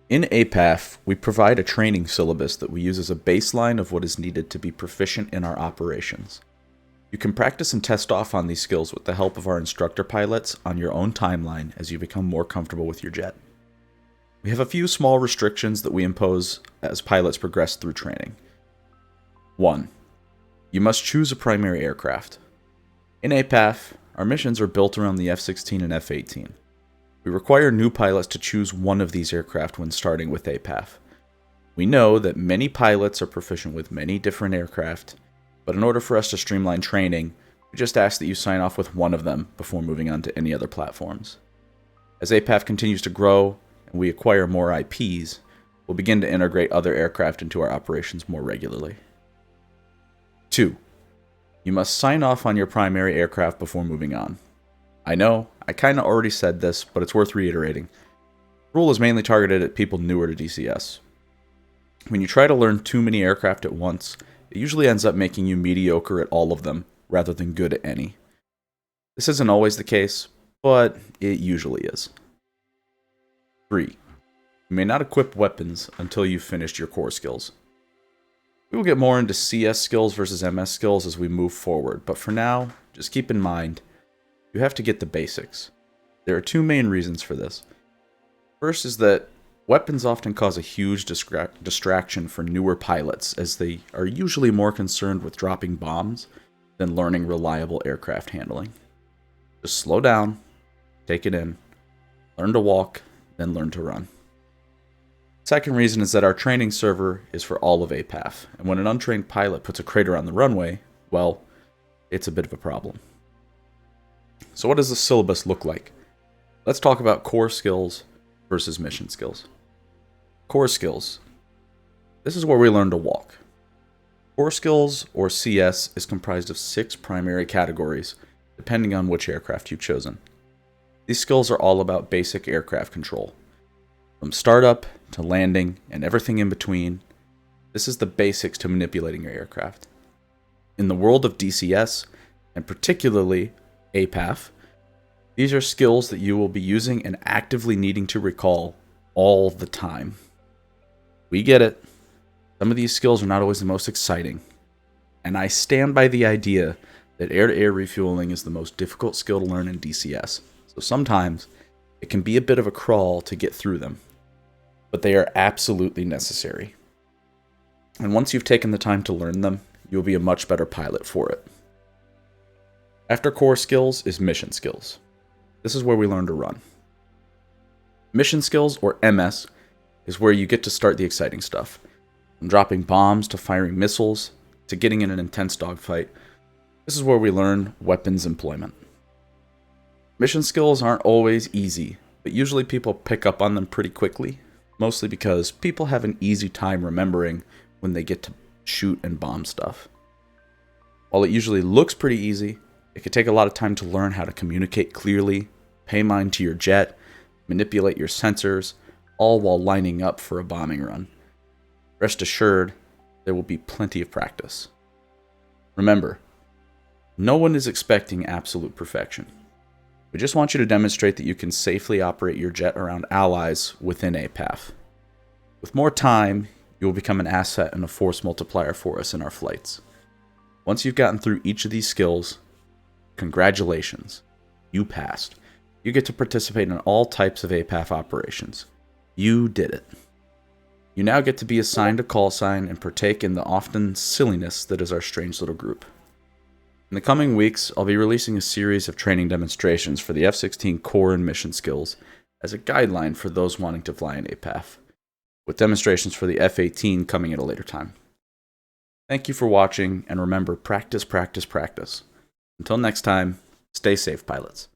In APAF, we provide a training syllabus that we use as a baseline of what is needed to be proficient in our operations. You can practice and test off on these skills with the help of our instructor pilots on your own timeline as you become more comfortable with your jet. We have a few small restrictions that we impose as pilots progress through training. 1. You must choose a primary aircraft. In APAF, our missions are built around the F-16 and F-18. We require new pilots to choose one of these aircraft when starting with APAF. We know that many pilots are proficient with many different aircraft, but in order for us to streamline training, we just ask that you sign off with one of them before moving on to any other platforms. As APAF continues to grow and we acquire more IPs, we'll begin to integrate other aircraft into our operations more regularly. 2. You must sign off on your primary aircraft before moving on. I know, I kinda already said this, but it's worth reiterating. The rule is mainly targeted at people newer to DCS. When you try to learn too many aircraft at once, it usually ends up making you mediocre at all of them, rather than good at any. This isn't always the case, but it usually is. 3. You may not equip weapons until you've finished your core skills. We will get more into CS skills versus MS skills as we move forward, but for now, just keep in mind, you have to get the basics. There are two main reasons for this. First is that weapons often cause a huge distraction for newer pilots, as they are usually more concerned with dropping bombs than learning reliable aircraft handling. Just slow down, take it in, learn to walk, then learn to run. Second reason is that our training server is for all of APAF, and when an untrained pilot puts a crater on the runway, well, it's a bit of a problem. So what does the syllabus look like? Let's talk about core skills versus mission skills. Core skills. This is where we learn to walk. Core skills, or CS, is comprised of 6 primary categories, depending on which aircraft you've chosen. These skills are all about basic aircraft control. From startup to landing and everything in between, this is the basics to manipulating your aircraft. In the world of DCS, and particularly APAF, these are skills that you will be using and actively needing to recall all the time. We get it. Some of these skills are not always the most exciting, and I stand by the idea that air-to-air refueling is the most difficult skill to learn in DCS, so sometimes it can be a bit of a crawl to get through them, but they are absolutely necessary. And once you've taken the time to learn them, you'll be a much better pilot for it. After core skills is mission skills. This is where we learn to run. Mission skills, or MS, is where you get to start the exciting stuff. From dropping bombs to firing missiles to getting in an intense dogfight, this is where we learn weapons employment. Mission skills aren't always easy, but usually people pick up on them pretty quickly, mostly because people have an easy time remembering when they get to shoot and bomb stuff. While it usually looks pretty easy, it can take a lot of time to learn how to communicate clearly, pay mind to your jet, manipulate your sensors, all while lining up for a bombing run. Rest assured, there will be plenty of practice. Remember, no one is expecting absolute perfection. We just want you to demonstrate that you can safely operate your jet around allies within APAF. With more time, you will become an asset and a force multiplier for us in our flights. Once you've gotten through each of these skills, congratulations, you passed. You get to participate in all types of APAF operations. You did it. You now get to be assigned a call sign and partake in the often silliness that is our strange little group. In the coming weeks, I'll be releasing a series of training demonstrations for the F-16 core and mission skills as a guideline for those wanting to fly in APAF, with demonstrations for the F-18 coming at a later time. Thank you for watching, and remember, practice, practice, practice. Until next time, stay safe, pilots.